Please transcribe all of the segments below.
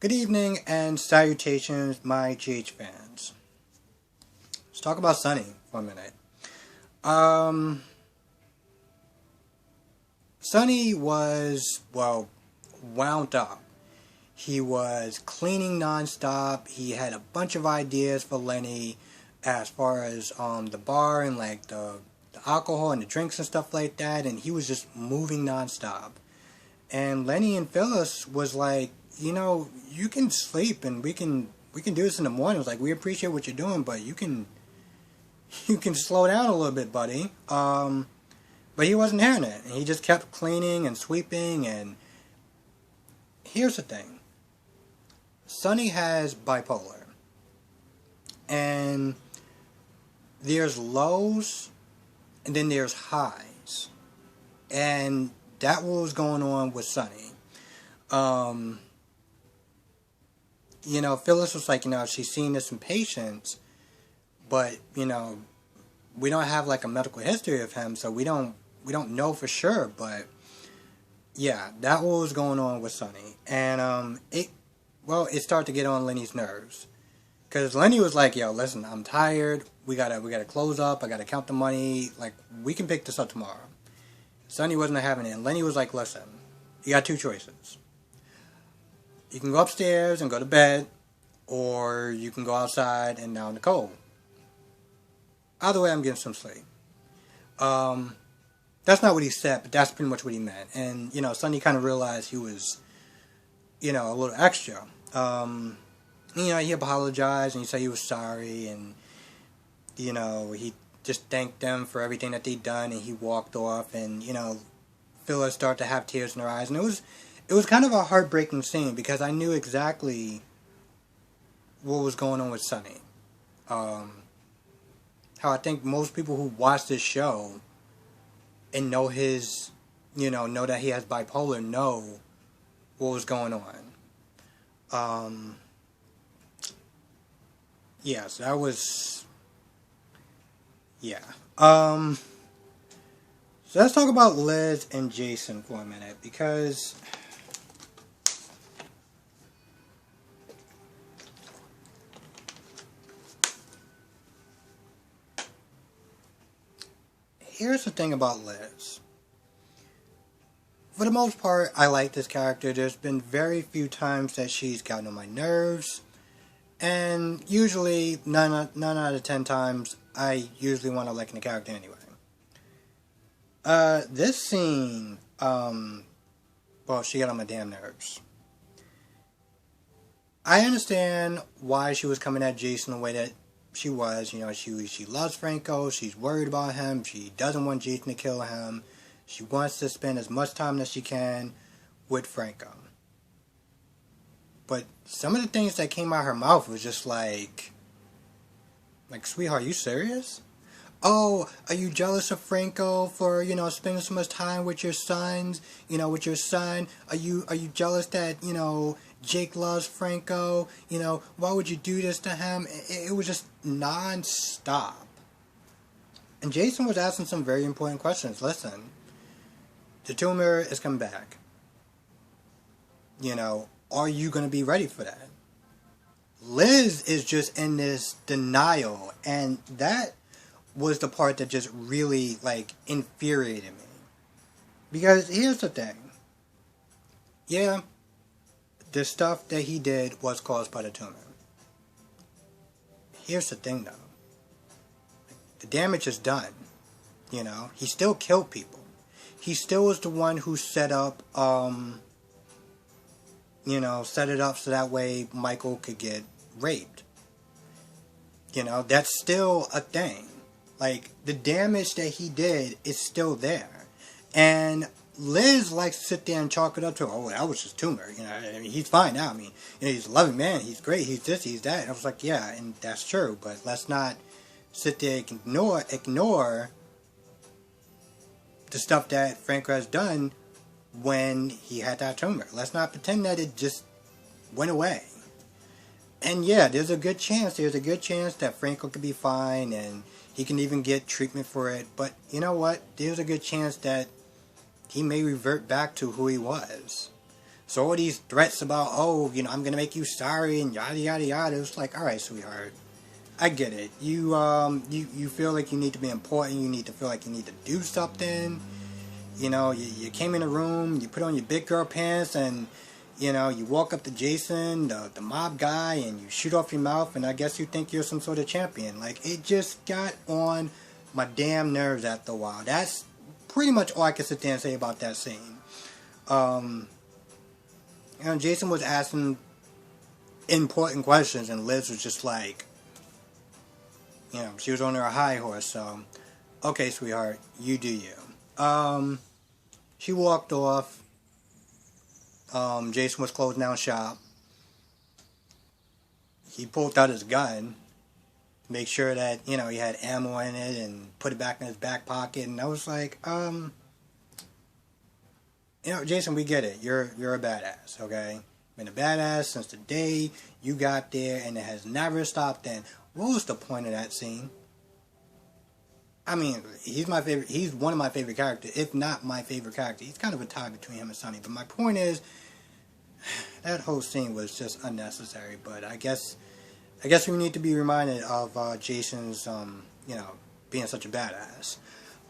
Good evening and salutations, my GH fans. Let's talk about Sunny for a minute. Um, Sunny was, wound up. He was cleaning nonstop. He had a bunch of ideas for Lenny as far as the bar and like the alcohol and the drinks and stuff like that, and he was just moving nonstop. And Lenny and Phyllis was like, you can sleep and we can do this in the morning. It was like, we appreciate what you're doing, but you can slow down a little bit, buddy. But he wasn't hearing it. He just kept cleaning and sweeping. And here's the thing: Sunny has bipolar, and there's lows, and then there's highs, and that was going on with Sunny. Um, Phyllis was like, she's seen this in patients, but we don't have like a medical history of him, so we don't know for sure. But yeah, that was going on with Sunny, and it started to get on Lenny's nerves, because Lenny was like, "Yo, listen, I'm tired. We gotta close up. I gotta count the money. Like, we can pick this up tomorrow." Sunny wasn't having it, and Lenny was like, "Listen, you got two choices. You can go upstairs and go to bed, or you can go outside and out in the cold. Either way, I'm getting some sleep." That's not what he said, but that's pretty much what he meant. And, Sonny kind of realized he was, a little extra. He apologized and he said he was sorry, and, he just thanked them for everything that they'd done, and he walked off, and, Phyllis started to have tears in her eyes, and it was kind of a heartbreaking scene, because I knew exactly what was going on with Sonny. How I think most people who watch this show and know his, know that he has bipolar, know what was going on. Yes, that was, yeah. So let's talk about Liz and Jason for a minute, because here's the thing about Liz. For the most part, I like this character. There's been very few times that she's gotten on my nerves. And usually, 9 out of 10 times, I usually want to like the character anyway. This scene, she got on my damn nerves. I understand why she was coming at Jason the way that she was. She loves Franco. She's worried about him. She doesn't want Jason to kill him. She wants to spend as much time as she can with Franco. But some of the things that came out of her mouth was just like, sweetheart, you serious? Oh, are you jealous of Franco for, spending so much time with your sons, with your son? Are you jealous that, Jake loves Franco? Why would you do this to him? It was just non-stop. And Jason was asking some very important questions. Listen, the tumor is coming back. Are you going to be ready for that? Liz is just in this denial, and that was the part that just really, infuriated me. Because here's the thing. Yeah, the stuff that he did was caused by the tumor. Here's the thing, though. The damage is done. He still killed people. He still was the one who set up, set it up so that way Michael could get raped. That's still a thing. The damage that he did is still there. And Liz likes to sit there and chalk it up to, oh, that was just tumor. He's fine now. He's a loving man. He's great. He's this, he's that. And I was like, yeah, and that's true. But let's not sit there and ignore the stuff that Franco has done when he had that tumor. Let's not pretend that it just went away. And yeah, there's a good chance that Franco could be fine and he can even get treatment for it. But you know what? There's a good chance that he may revert back to who he was. So all these threats about, oh, I'm gonna make you sorry and yada yada yada. It's like, all right, sweetheart, I get it. You feel like you need to be important. You need to feel like you need to do something. You came in the room, you put on your big girl pants, and you walk up to Jason, the mob guy, and you shoot off your mouth, and I guess you think you're some sort of champion. Like, it just got on my damn nerves after a while. That's pretty much all I can sit there and say about that scene. Jason was asking important questions, and Liz was just like, she was on her high horse, so, okay, sweetheart, you do you. She walked off. Jason was closing down shop. He pulled out his gun, make sure that, he had ammo in it, and put it back in his back pocket, and I was like, Jason, we get it. You're a badass, okay? Been a badass since the day you got there, and it has never stopped then. What was the point of that scene? I mean, he's my favorite. He's one of my favorite characters, if not my favorite character. He's kind of a tie between him and Sonny. But my point is, that whole scene was just unnecessary. But I guess we need to be reminded of Jason's, being such a badass.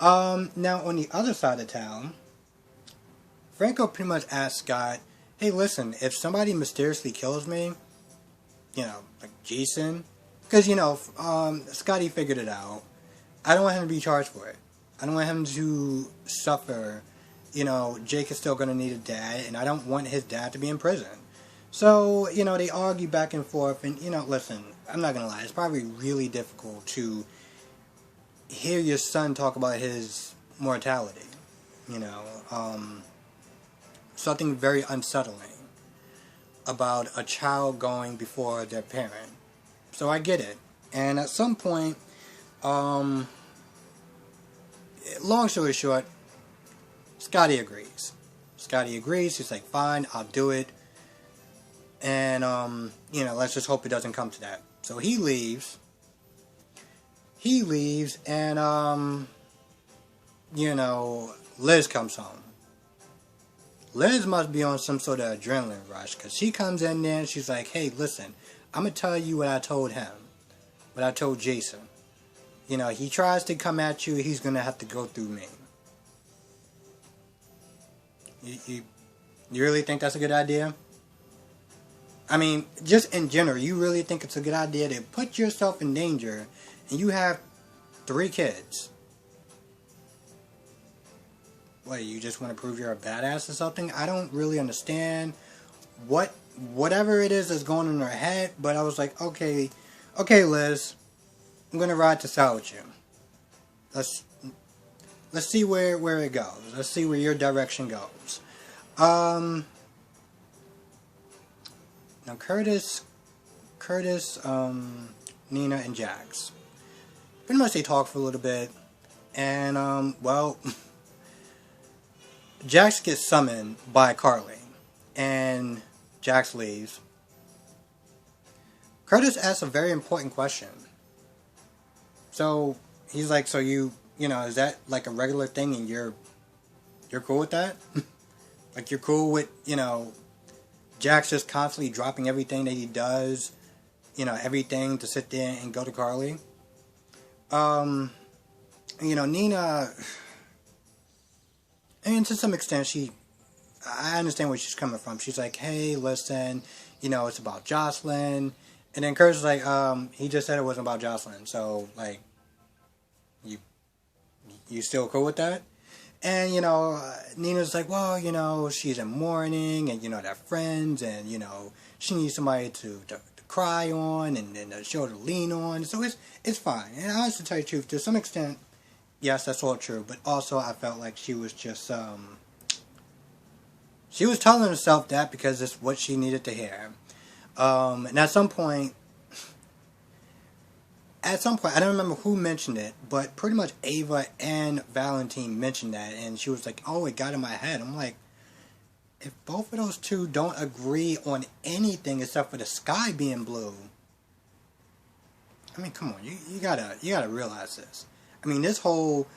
Now on the other side of town, Franco pretty much asked Scott, "Hey, listen, if somebody mysteriously kills me, like Jason, because Scotty figured it out. I don't want him to be charged for it. I don't want him to suffer. Jake is still going to need a dad, and I don't want his dad to be in prison." So, they argue back and forth, and, listen, I'm not going to lie, it's probably really difficult to hear your son talk about his mortality, something very unsettling about a child going before their parent. So I get it. And at some point, long story short, Scotty agrees. He's like, fine, I'll do it. And, let's just hope it doesn't come to that. So he leaves. And, Liz comes home. Liz must be on some sort of adrenaline rush, because she comes in there and she's like, hey, listen, I'm going to tell you what I told him. What I told Jason. He tries to come at you, he's going to have to go through me. You really think that's a good idea? I mean, just in general, you really think it's a good idea to put yourself in danger, and you have 3 kids? What, you just want to prove you're a badass or something? I don't really understand whatever it is that's going on in her head, but I was like, okay, Liz, I'm gonna ride this out with you. Let's see where it goes. Let's see where your direction goes. Now Curtis, Nina, and Jax. Pretty much they talk for a little bit, and Jax gets summoned by Carly, and Jax leaves. Curtis asks a very important question. So he's like, so is that like a regular thing, and you're cool with that? Like, you're cool with, Jax just constantly dropping everything that he does, everything to sit there and go to Carly? Nina, and to some extent, I understand where she's coming from. She's like, hey, listen, it's about Jocelyn. And then Curtis is like, he just said it wasn't about Jocelyn. So, like, you still cool with that? And, Nina's like, well, she's in mourning, and, they're friends, and, she needs somebody to cry on, and a shoulder to lean on. So it's fine. And honestly, to tell you the truth, to some extent, yes, that's all true. But also, I felt like she was just, she was telling herself that because it's what she needed to hear. And at some point, I don't remember who mentioned it, but pretty much Ava and Valentine mentioned that, and she was like, oh, it got in my head. I'm like, if both of those two don't agree on anything except for the sky being blue, I mean, come on, you gotta realize this. I mean, this whole,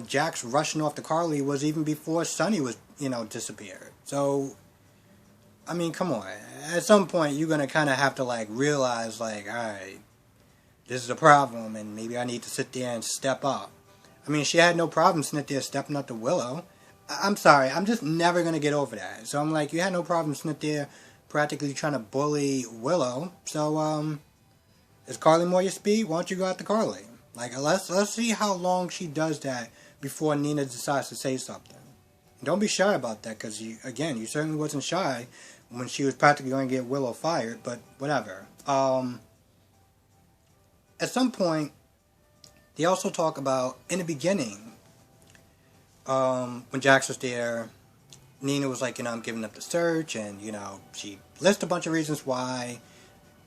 Jax rushing off to Carly was even before Sonny was, disappeared. So, I mean, come on. At some point, you're gonna kind of have to like realize, like, all right, this is a problem, and maybe I need to sit there and step up. I mean, she had no problem sitting there stepping up to Willow. I'm sorry, I'm just never gonna get over that. So I'm like, you had no problem sitting there, practically trying to bully Willow. So is Carly more your speed? Why don't you go after Carly? Like, let's see how long she does that before Nina decides to say something. Don't be shy about that, because you certainly wasn't shy when she was practically going to get Willow fired. But whatever. At some point, they also talk about in the beginning, when Jax was there, Nina was like, I'm giving up the search, and she lists a bunch of reasons why,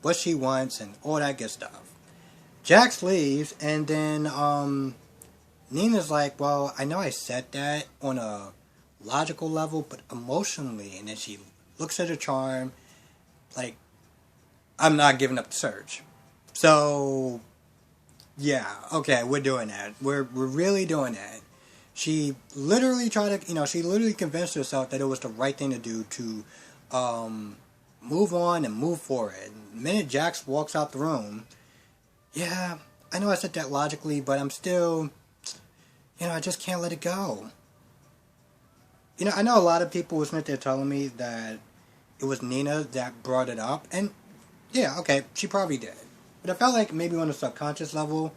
what she wants, and all that good stuff. Jax leaves, and then Nina's like, well, I know I said that on a logical level, but emotionally, and then she looks at her charm, like, I'm not giving up the search. So, yeah, okay, we're doing that. We're really doing that. She literally she literally convinced herself that it was the right thing to do to move on and move forward. The minute Jax walks out the room, yeah, I know I said that logically, but I'm still, I just can't let it go. I know a lot of people was there telling me that it was Nina that brought it up, and yeah, okay, she probably did. But I felt like maybe on a subconscious level,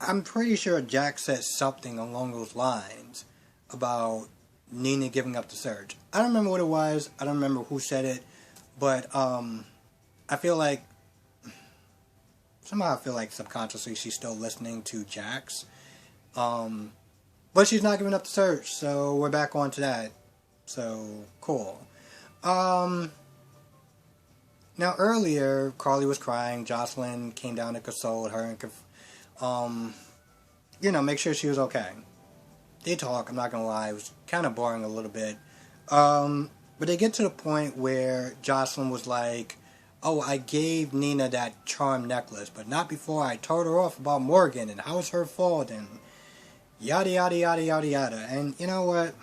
I'm pretty sure Jack said something along those lines about Nina giving up the search. I don't remember what it was, I don't remember who said it, but I feel like, somehow I feel like subconsciously she's still listening to Jax. But she's not giving up the search, so we're back on to that. So, cool. Now earlier, Carly was crying. Jocelyn came down to console her and, make sure she was okay. They talk, I'm not gonna lie, it was kind of boring a little bit. But they get to the point where Jocelyn was like, oh, I gave Nina that charm necklace, but not before I told her off about Morgan and how it's her fault and yada yada yada yada yada. And you know what?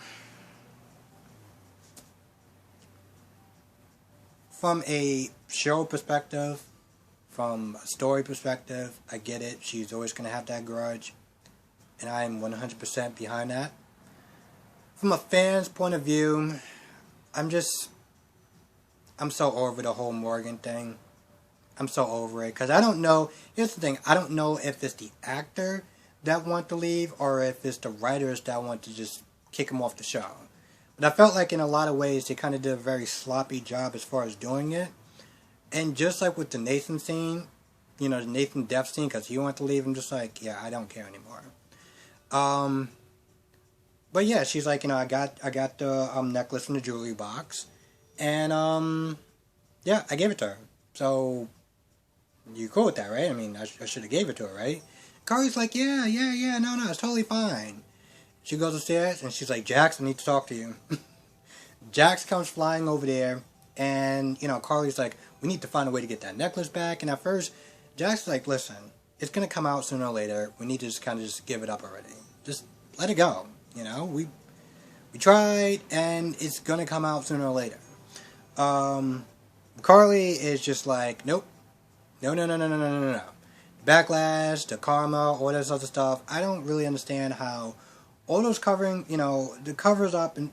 From a show perspective, from a story perspective, I get it. She's always going to have that grudge. And I'm 100% behind that. From a fan's point of view, I'm so over the whole Morgan thing. I'm so over it. Because I don't know, here's the thing, I don't know if it's the actor that want to leave or if it's the writers that want to just kick him off the show. But I felt like in a lot of ways they kind of did a very sloppy job as far as doing it. And just like with the Nathan scene, the Nathan death scene, because he wanted to leave, I'm just like, yeah, I don't care anymore. But yeah, she's like, I got the necklace in the jewelry box. And, yeah, I gave it to her. So, you cool with that, right? I mean, I should have gave it to her, right? Carly's like, yeah, no, it's totally fine. She goes upstairs, and she's like, Jax, I need to talk to you. Jax comes flying over there, and, Carly's like, we need to find a way to get that necklace back. And at first, Jax is like, listen, it's going to come out sooner or later. We need to just kind of just give it up already. Just let it go. We tried, and it's going to come out sooner or later. Carly is just like, nope. No. Backlash, the karma, all that other stuff. I don't really understand how all those covering, the covers up and,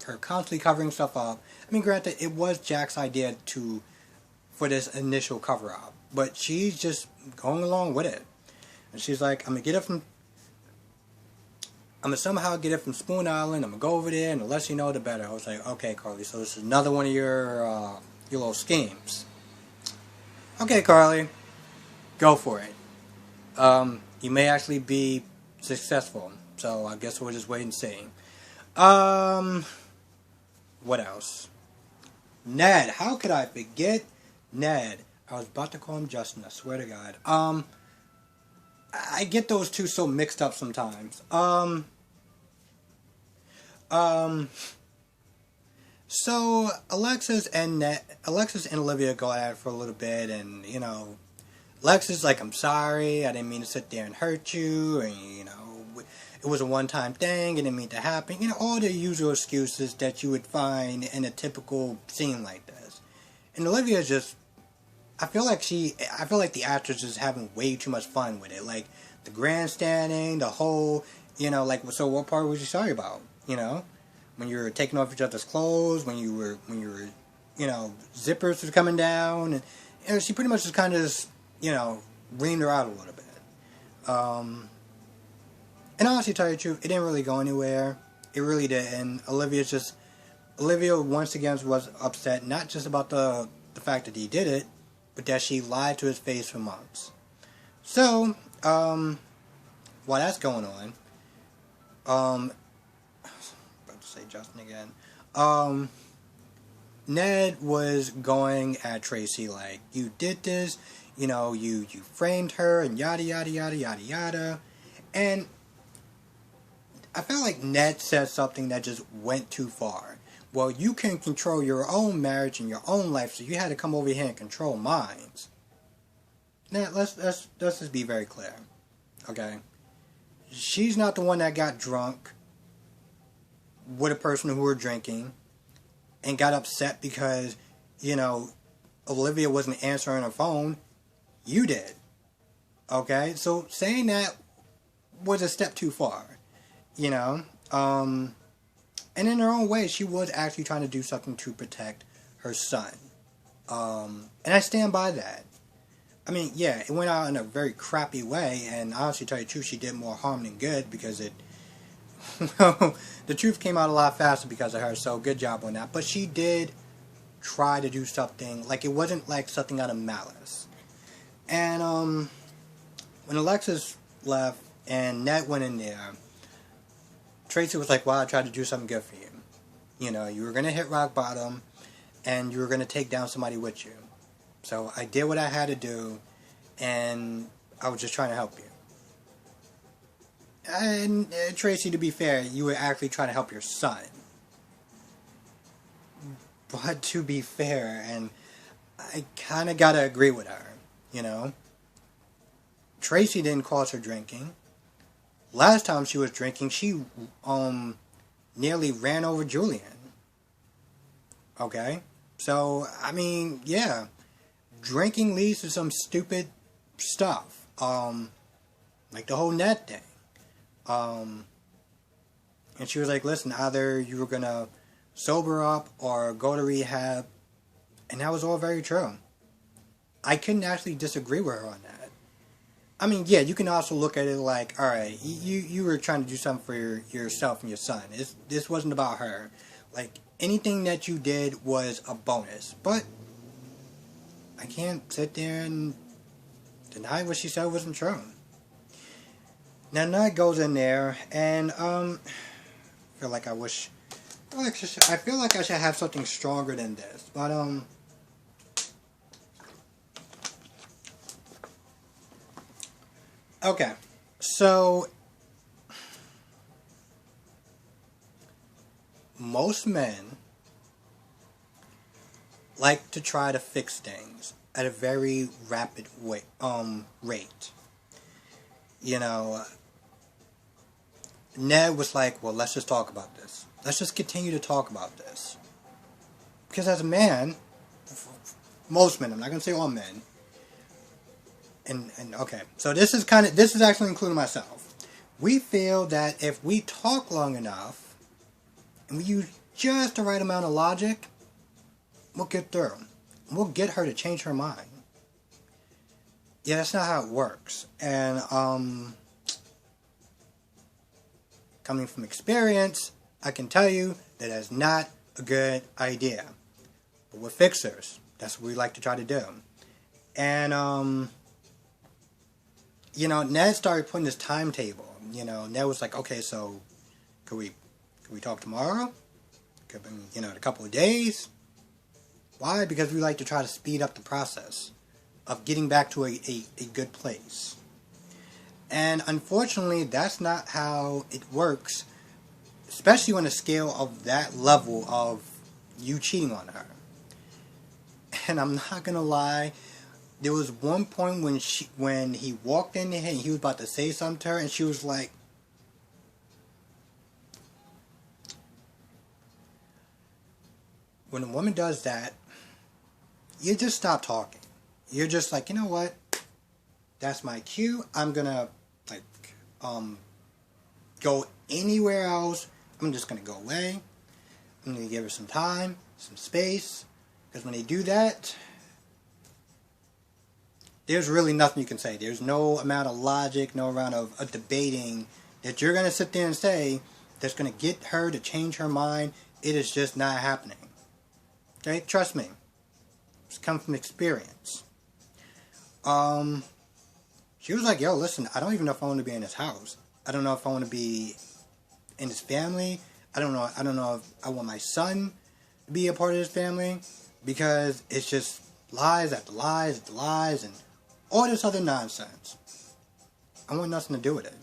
her constantly covering stuff up. I mean, granted, it was Jack's idea for this initial cover up. But she's just going along with it. And she's like, I'm going to somehow get it from Spoon Island. I'm going to go over there, and the less you know, the better. I was like, okay, Carly, so this is another one of your little schemes. Okay, Carly, go for it. You may actually be successful, so I guess we'll just wait and see. What else? Ned, how could I forget Ned? I was about to call him Justin, I swear to God. I get those two so mixed up sometimes. So Alexis and Olivia go at it for a little bit, and Alexis is like, I'm sorry, I didn't mean to sit there and hurt you, and it was a one-time thing, it didn't mean to happen. You know, all the usual excuses that you would find in a typical scene like this. And Olivia just, I feel like the actress is having way too much fun with it. Like, the grandstanding, the whole, you know, like, so what part was you sorry about? You know? When you were taking off each other's clothes, when you were, you know, zippers were coming down, and you know, she pretty much just kind of just, you know, reamed her out a little bit. And honestly, to tell you the truth, it didn't really go anywhere. It really didn't. Olivia once again was upset, not just about the fact that he did it, but that she lied to his face for months. So, while that's going on, about to say Justin again, Ned was going at Tracy like, you did this, you know, you framed her, and yada yada yada yada yada. And I felt like Ned said something that just went too far. Well, you can control your own marriage and your own life, so you had to come over here and control mine. Now, let's just be very clear, okay? She's not the one that got drunk with a person who were drinking and got upset because, you know, Olivia wasn't answering her phone. You did, okay? So saying that was a step too far, you know? And in her own way, she was actually trying to do something to protect her son. And I stand by that. I mean, yeah, it went out in a very crappy way, and honestly, to tell you the truth, she did more harm than good because it, well, the truth came out a lot faster because of her, so good job on that. But she did try to do something, like it wasn't like something out of malice. And when Alexis left and Ned went in there, Tracy was like, well, I tried to do something good for you. You know, you were going to hit rock bottom, and you were going to take down somebody with you. So I did what I had to do, and I was just trying to help you. And Tracy, to be fair, you were actually trying to help your son. But to be fair, and I kind of got to agree with her, you know. Tracy didn't cause her drinking. Last time she was drinking, she nearly ran over Julian. Okay? So, I mean, yeah. Drinking leads to some stupid stuff. Like the whole Ned thing. And she was like, listen, either you were going to sober up or go to rehab. And that was all very true. I couldn't actually disagree with her on that. I mean, yeah, you can also look at it like, alright, you were trying to do something for yourself and your son. This wasn't about her. Like, anything that you did was a bonus. But I can't sit there and deny what she said wasn't true. Now, Ned goes in there, and, I feel like I should have something stronger than this. But, okay, so most men like to try to fix things at a very rapid rate. You know, Ned was like, well, let's just talk about this. Let's just continue to talk about this. Because as a man, most men, I'm not going to say all men, and okay, so this is actually including myself. We feel that if we talk long enough, and we use just the right amount of logic, we'll get through. We'll get her to change her mind. Yeah, that's not how it works. And, coming from experience, I can tell you that that's not a good idea. But we're fixers. That's what we like to try to do. And, you know, Ned started putting this timetable. You know, Ned was like, okay, so, could we talk tomorrow? Could be, you know, in a couple of days? Why? Because we like to try to speed up the process of getting back to a good place. And unfortunately, that's not how it works, especially on a scale of that level of you cheating on her. And I'm not gonna lie, there was one point when he walked in there and he was about to say something to her, and she was like, when a woman does that, you just stop talking. You're just like, you know what? That's my cue. I'm gonna like go anywhere else. I'm just gonna go away. I'm gonna give her some time, some space, because when they do that, there's really nothing you can say. There's no amount of logic, no amount of debating that you're gonna sit there and say that's gonna get her to change her mind. It is just not happening. Okay, trust me. It's come from experience. She was like, yo, listen, I don't even know if I want to be in his house. I don't know if I want to be in his family. I don't know if I want my son to be a part of his family, because it's just lies after lies after lies and all this other nonsense. I want nothing to do with it.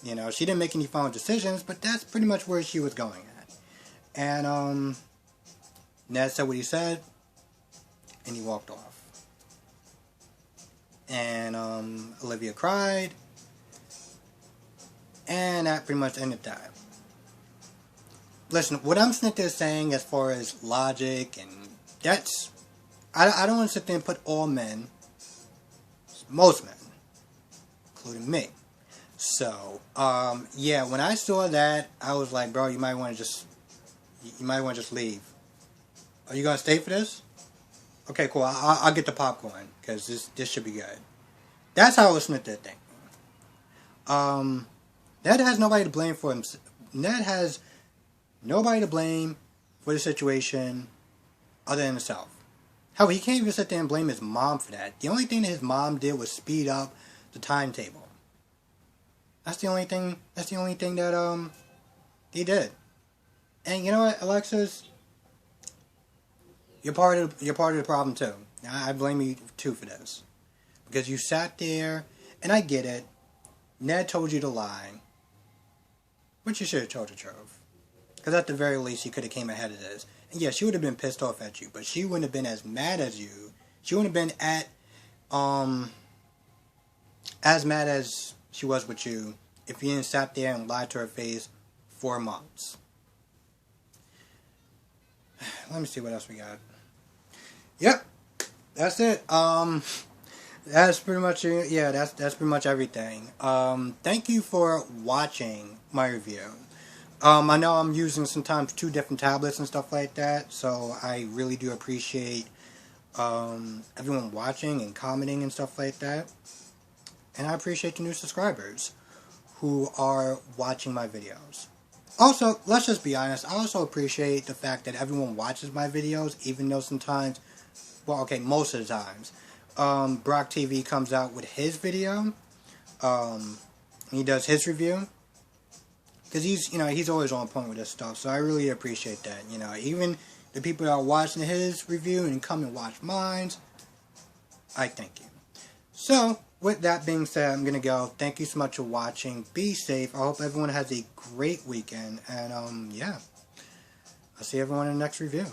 You know, she didn't make any final decisions, but that's pretty much where she was going at. And Ned said what he said, and he walked off. And Olivia cried, and that pretty much ended that. Listen, what I'm sitting there saying as far as logic, and that's, I don't want to sit there and put all men, most men, including me. So, yeah, when I saw that, I was like, bro, you might want to just leave. Are you gonna stay for this? Okay, cool. I'll get the popcorn, because this should be good. That's how I was sitting there thinking. Ned has nobody to blame for him. Ned has nobody to blame for the situation other than himself. Hell, he can't even sit there and blame his mom for that. The only thing that his mom did was speed up the timetable. That's the only thing that he did. And you know what, Alexis? You're part of the problem too. I blame you too for this. Because you sat there, and I get it. Ned told you to lie. But you should have told the truth. Because at the very least, she could have came ahead of this. And yeah, she would have been pissed off at you. But she wouldn't have been as mad as you. She wouldn't have been as mad as she was with you if you didn't sat there and lied to her face for months. Let me see what else we got. Yep, that's it. That's pretty much it. Yeah, that's pretty much everything. Thank you for watching my review. I know I'm using sometimes 2 different tablets and stuff like that, so I really do appreciate everyone watching and commenting and stuff like that. And I appreciate the new subscribers who are watching my videos. Also, let's just be honest, I also appreciate the fact that everyone watches my videos, even though sometimes, well, okay, most of the times, Brock TV comes out with his video, he does his review, because he's always on point with this stuff, so I really appreciate that, even the people that are watching his review and come and watch mine, I thank you. So, with that being said, I'm going to go. Thank you so much for watching. Be safe. I hope everyone has a great weekend. And, yeah. I'll see everyone in the next review.